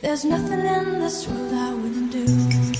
There is a hollow in me.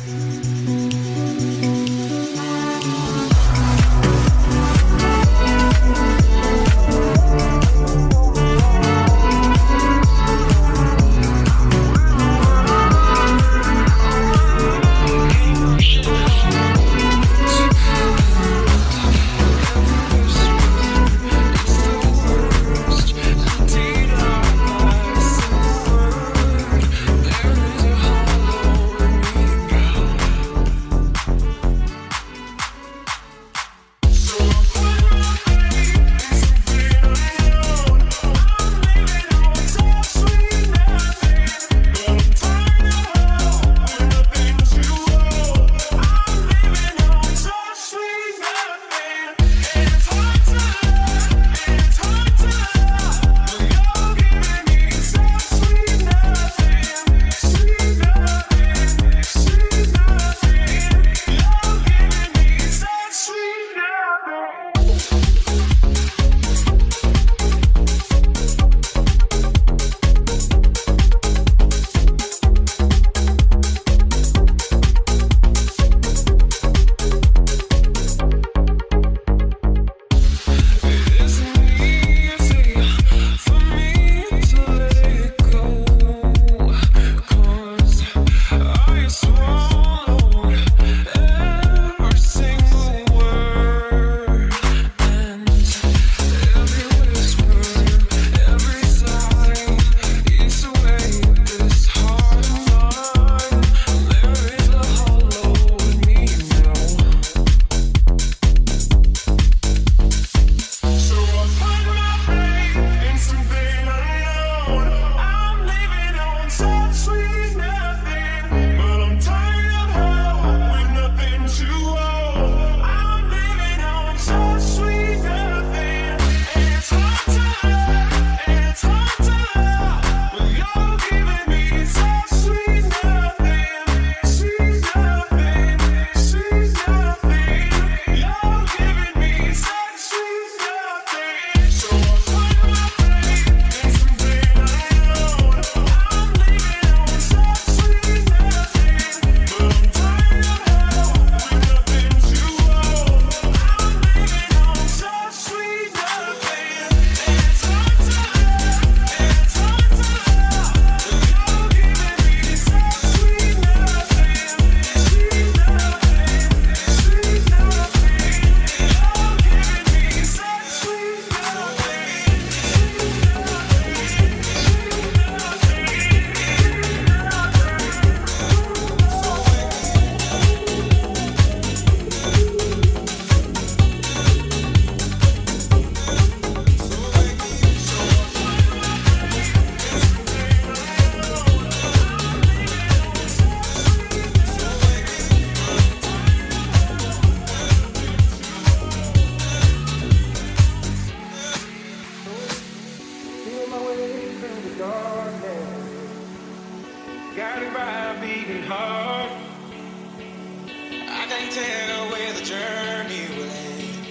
tell where the journey will end,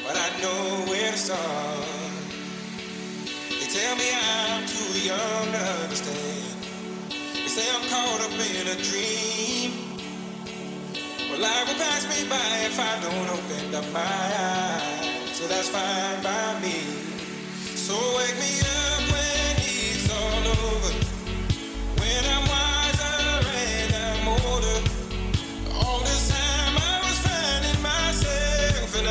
but I know where to start. They tell me I'm too young to understand. They say I'm caught up in a dream. Well, life will pass me by if I don't open up my eyes, so that's fine by me. So wake me up when it's all over, when I'm wiser and I'm older. All this time I was finding myself and I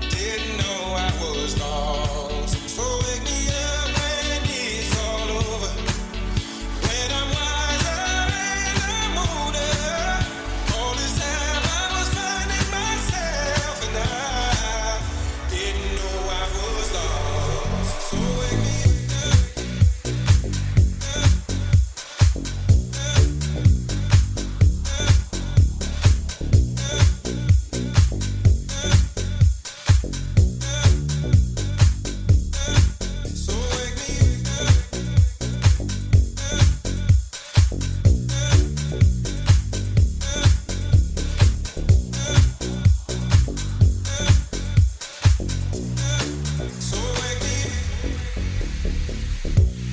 didn't know I was lost. So wake me up when it's all over, when I'm wiser and I'm older. All this time I was finding myself and I didn't know I was lost. So wake me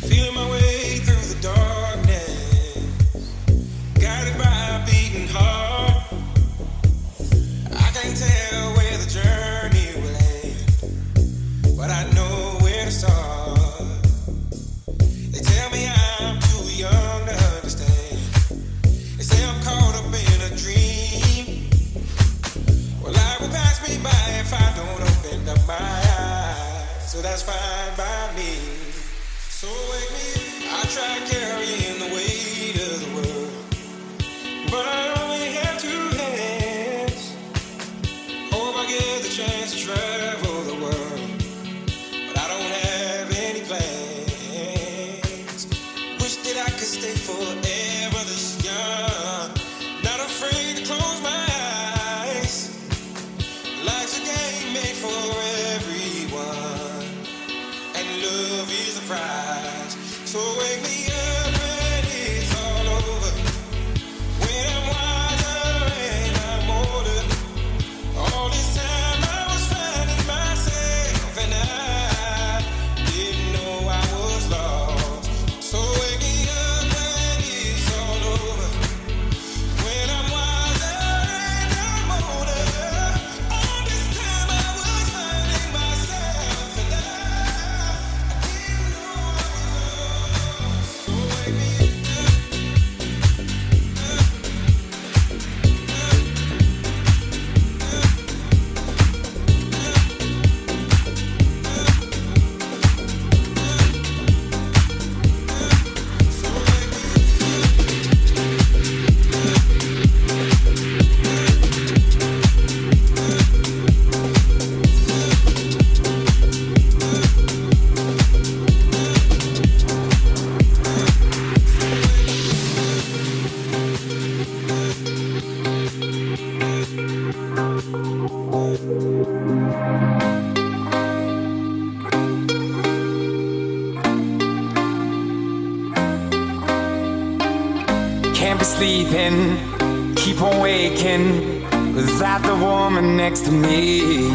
feeling my way through the darkness, guided by a beating heart. I can't tell where the journey will end, but I know where to start. They tell me I'm too young to understand. They say I'm caught up in a dream. Well, life will pass me by if I don't open up my eyes, so that's fine by me. So wake me, I try carrying the weight of the world, but I only have two hands. Hope I get the chance to travel the world, but I don't have any plans. Wish that I could stay forever this young, not afraid to close my eyes. Life's a game made for everyone, and love is the prize. So wake me up when it's all over, when I'm wiser and I'm older. All this time I was finding myself and I didn't know I was lost. So wake me up when it's all over, when I'm wiser and I'm older. All this time I was finding myself and I didn't know I was lost. So wake me up. Can't be sleeping, keep on waking without the woman next to me.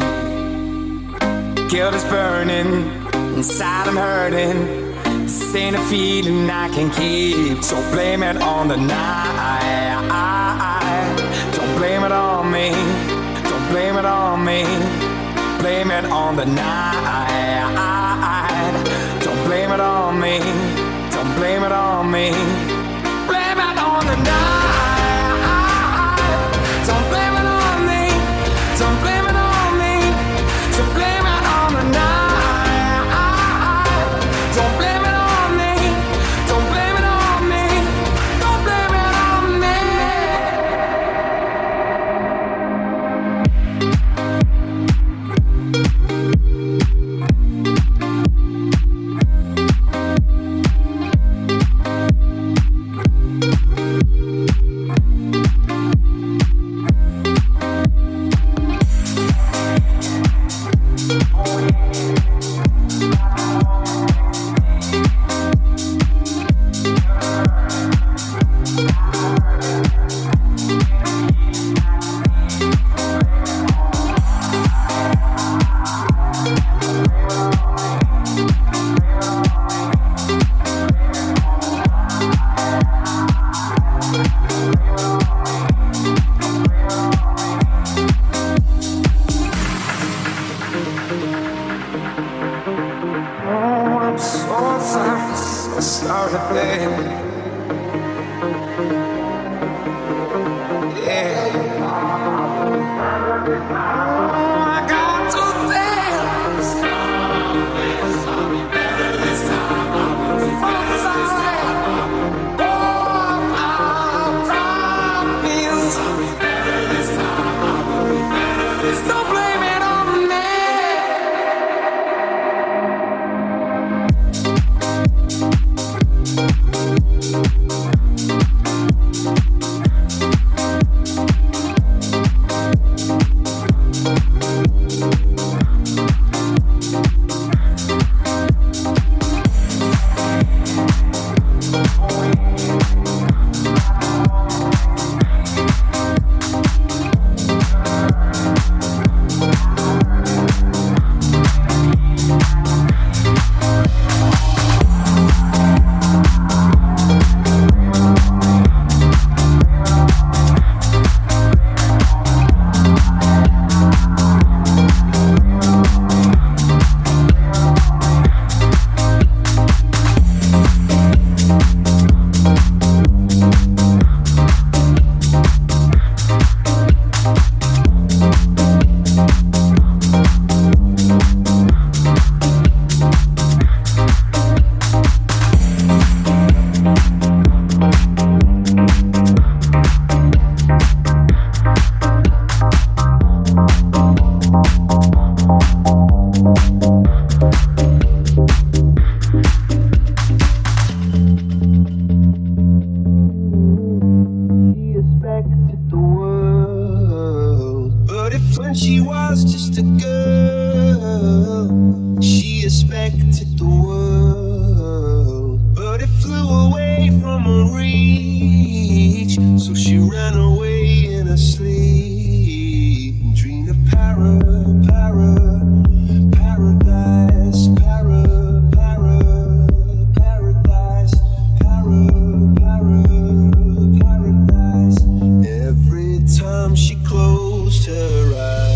Guilt is burning, inside I'm hurting. This ain't a feeling I can keep, so blame it on the night. Don't blame it on me, don't blame it on me. Blame it on the night. Don't blame it on me, don't blame it on me. Blame it on the night. Don't blame it on me. Don't blame it on me. So blame it on the night. Don't blame it on me. Don't blame it on me. Don't blame it on me. I got to say, don't blame it on me. She was just a girl. She expected the world, but it flew away from her reach. So she ran away in her sleep and dreamed of paradise, paradise, paradise. Every time she closed her eyes.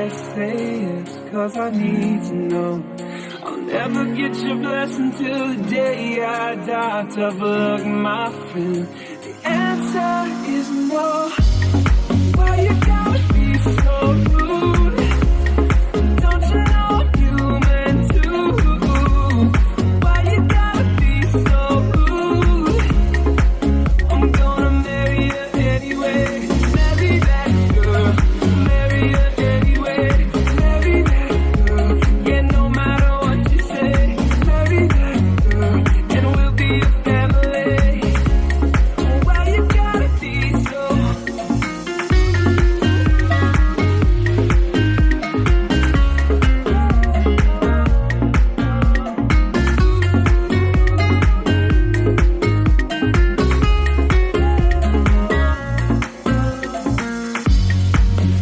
say yes, 'cause I need to know. I'll never get your blessing till the day I die. Tough luck, my friend. The answer is no. Why you gotta be so rude? Don't you know I'm human too? Why you gotta be so rude? I'm gonna marry you anyway. Marry that girl. Marry you anyway. Marry that girl. Yeah, no matter what you say. Marry that girl. And we'll be a family. Why you gotta be so?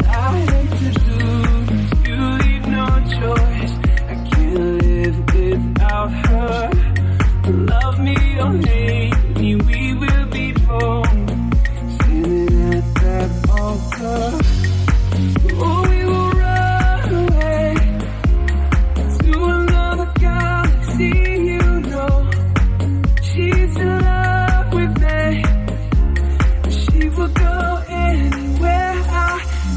I hate to do this, you leave no choice. I can't live without her. Love me or hate me, we will be born. Standing at that altar. Oh, we will run away to another galaxy, you know. She's in love with me. She will go anywhere.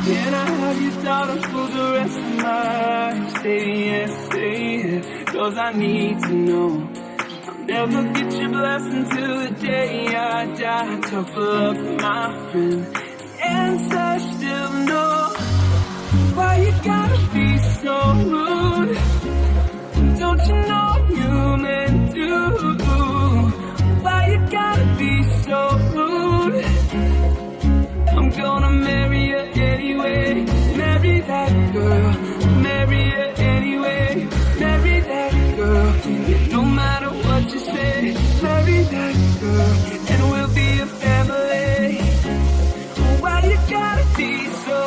Can I have your daughter for the rest of my life? Say yes, 'cause I need to know. I'll never get your blessing till the day I die. Tough luck, my friend. The answer still no. Why you gotta be so rude? Don't you know I'm human too? Why you gotta be so rude? I'm gonna marry you anyway. Marry that girl. Marry you anyway. Marry that girl. And no matter what you say, marry that girl. And we'll be a family. Why you gotta be so?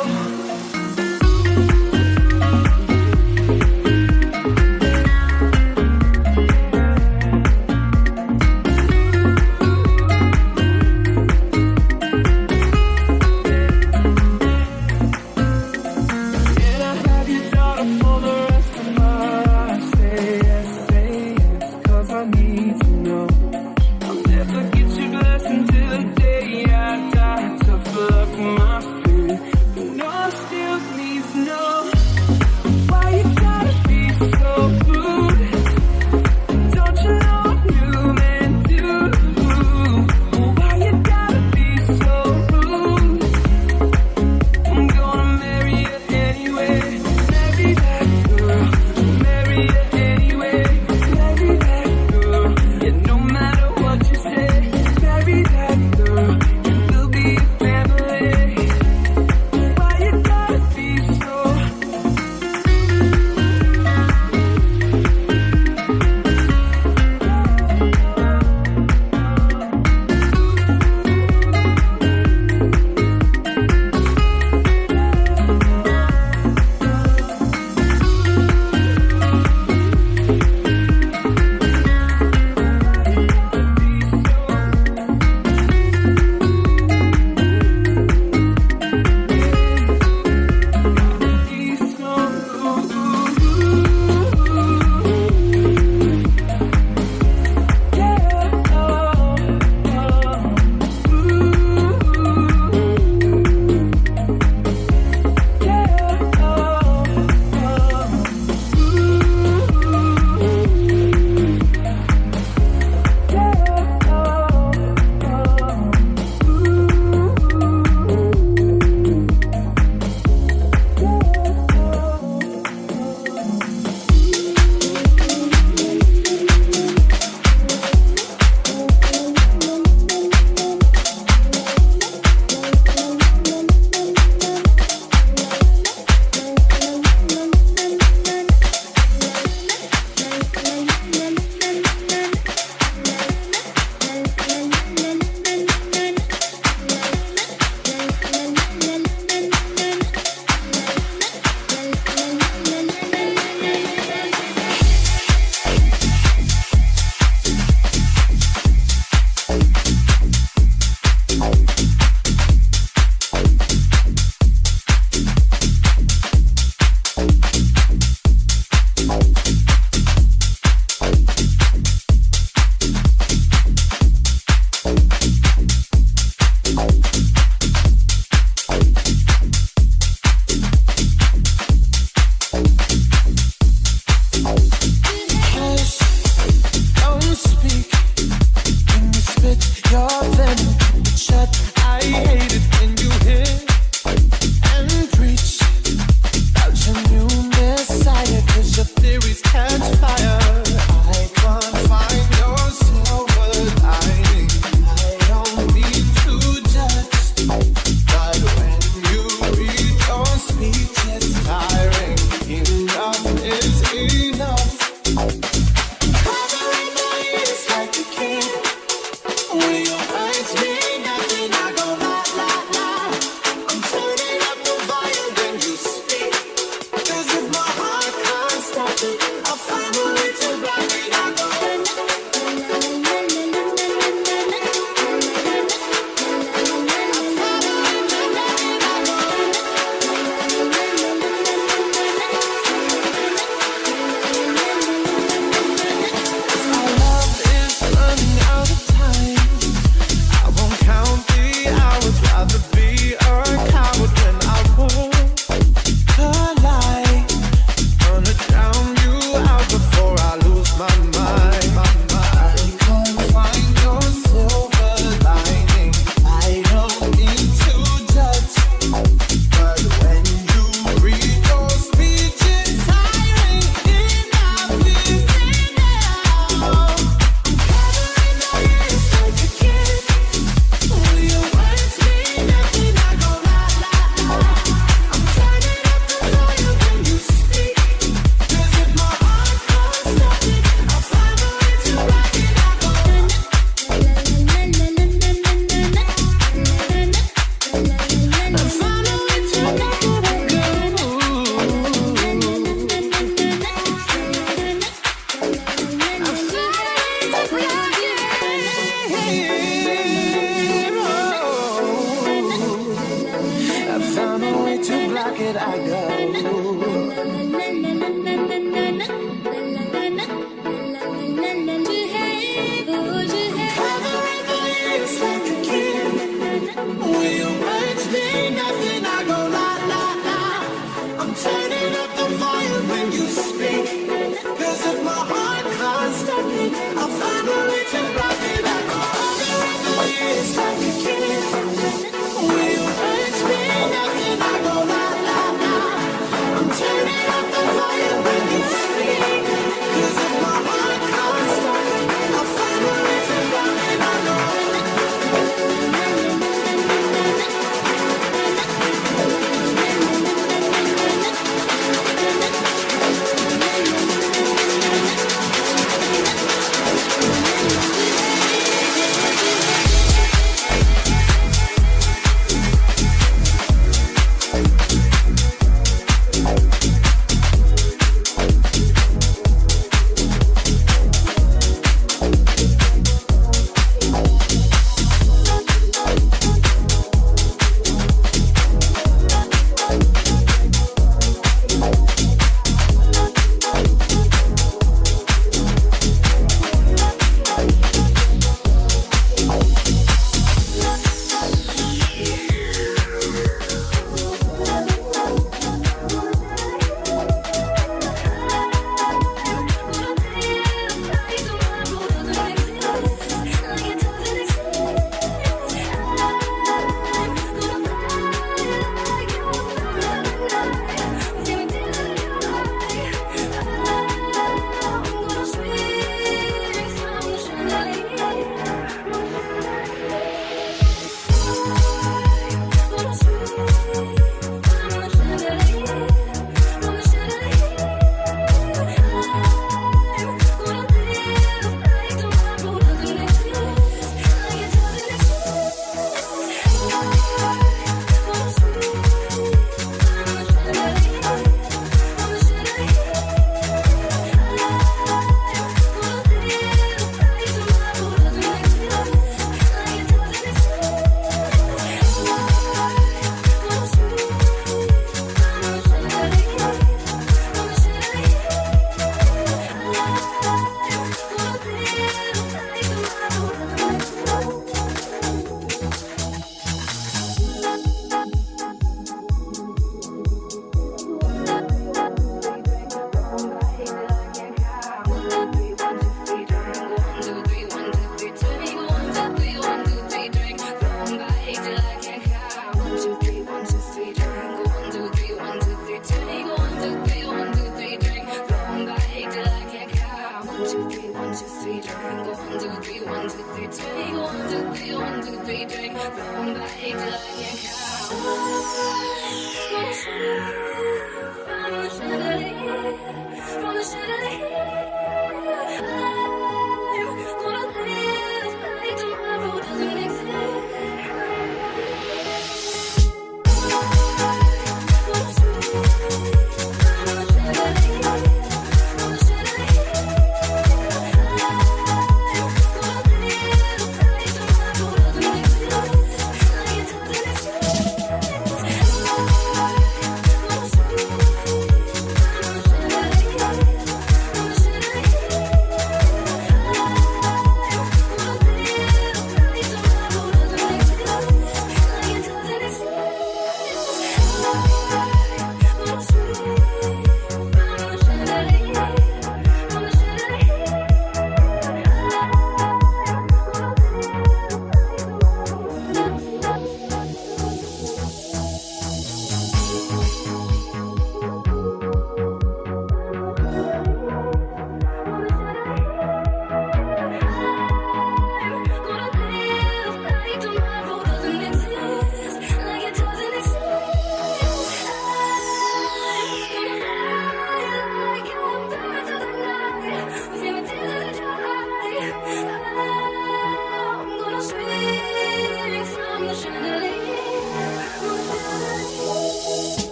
Can I have your daughter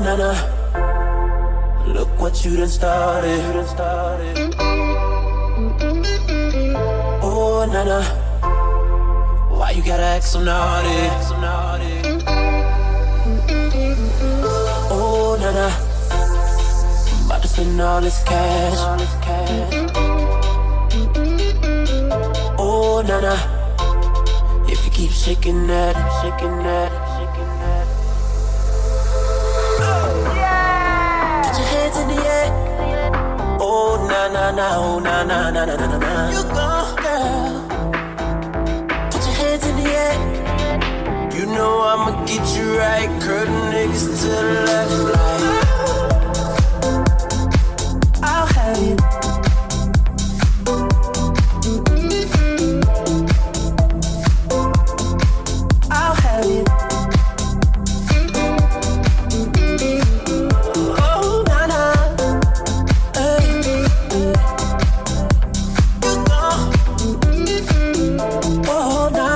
na na. Look what you done started. Oh na na. Why you gotta act so naughty? Oh na na. About to spend all this cash. Oh na na. If you keep shaking that, shaking that. Put your hands in the air. Oh na na na, oh na na na na na na. You go, girl. Put your hands in the air. You know I'ma get you right. Curtain niggas to the left, like I'll have you. I'll have you. Oh na na, hey, you go. Oh na,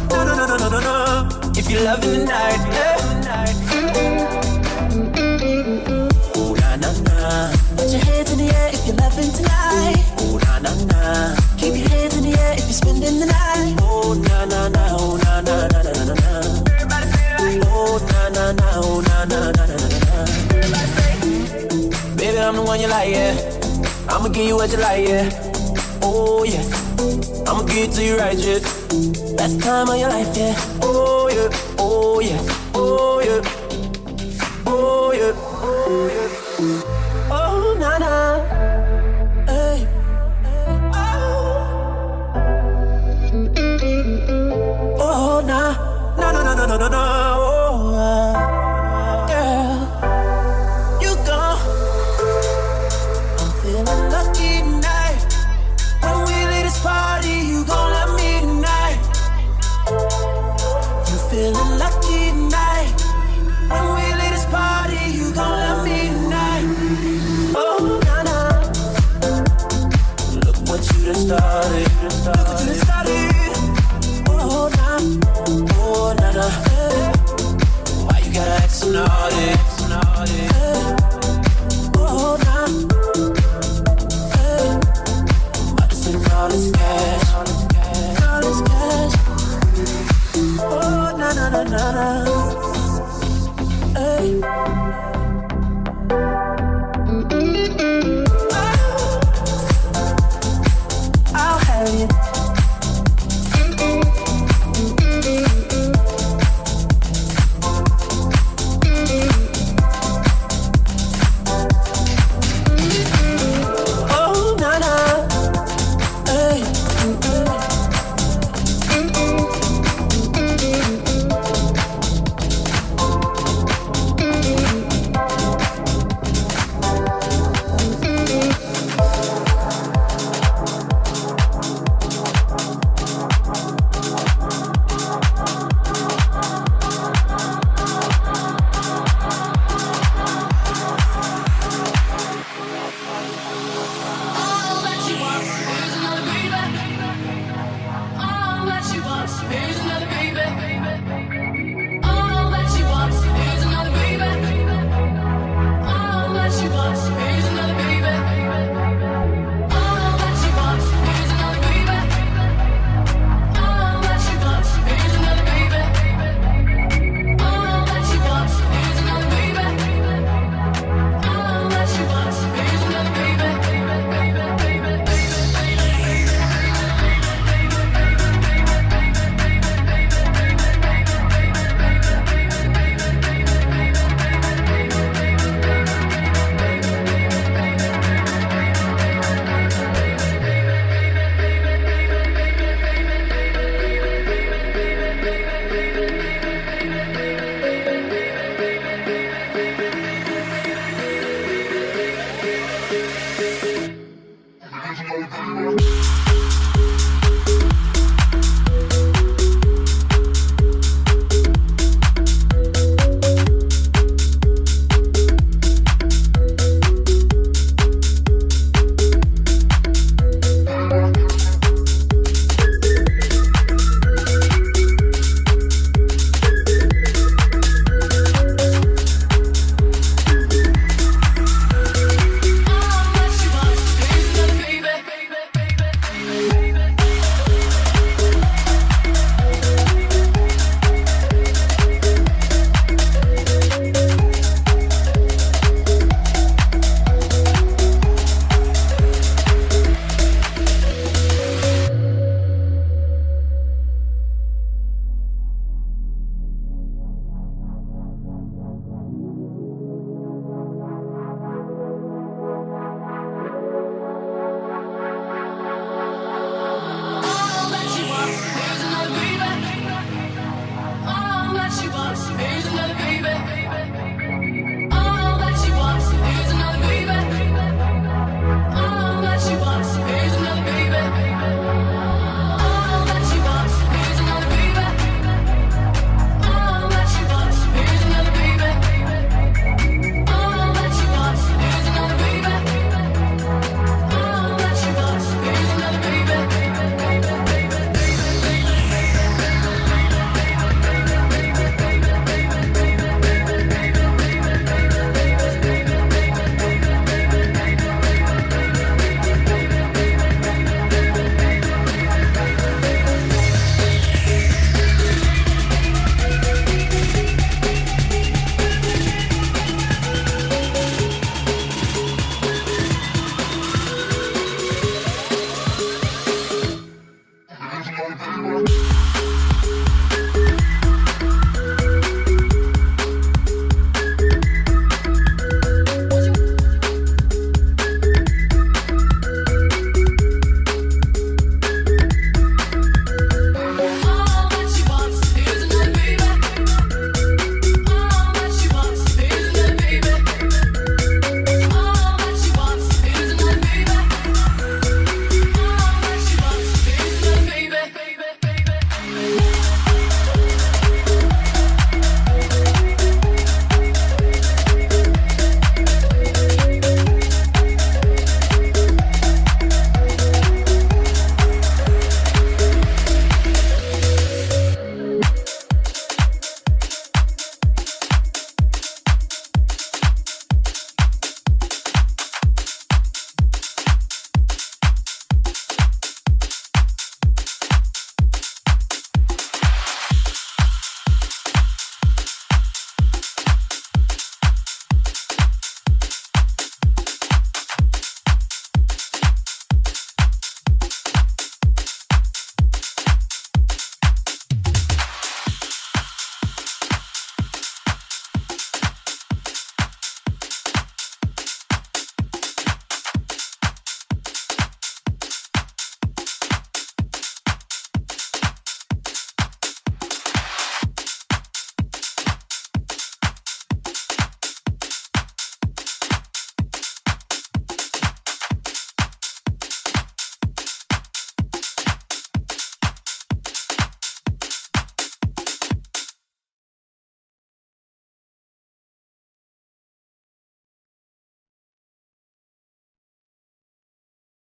no no no no no no no. If you're loving the night, yeah. Oh na na na. Put your hands in the air if you're loving tonight. Oh na na na. Keep your hands in the air if you're spending the night. Oh na na na. Oh na na na na na na. Everybody say like. Oh na na na. Oh na na na na na na. Everybody say. Baby, I'm the one you like, yeah. I'ma give you what you like, yeah. Oh yeah. I'ma give it to you right, yeah. Best time of your life, yeah. Oh yeah. Oh yeah. Oh yeah. Oh yeah. Oh yeah. Oh na na, hey, oh na, no no no no no no no, oh, girl, you go. I'm feeling lucky tonight. When we leave this party, you gon' love me tonight. You feeling lucky tonight. When we leave this party, you gon' love me tonight. Oh na na, look what you done started. Look what you done started. Oh na, oh na na. Why you gotta act so naughty? Oh na, about to spend all this cash, all this cash. Oh na na na na na. Hey. I'll have you. Oh na na, hey. Thank you.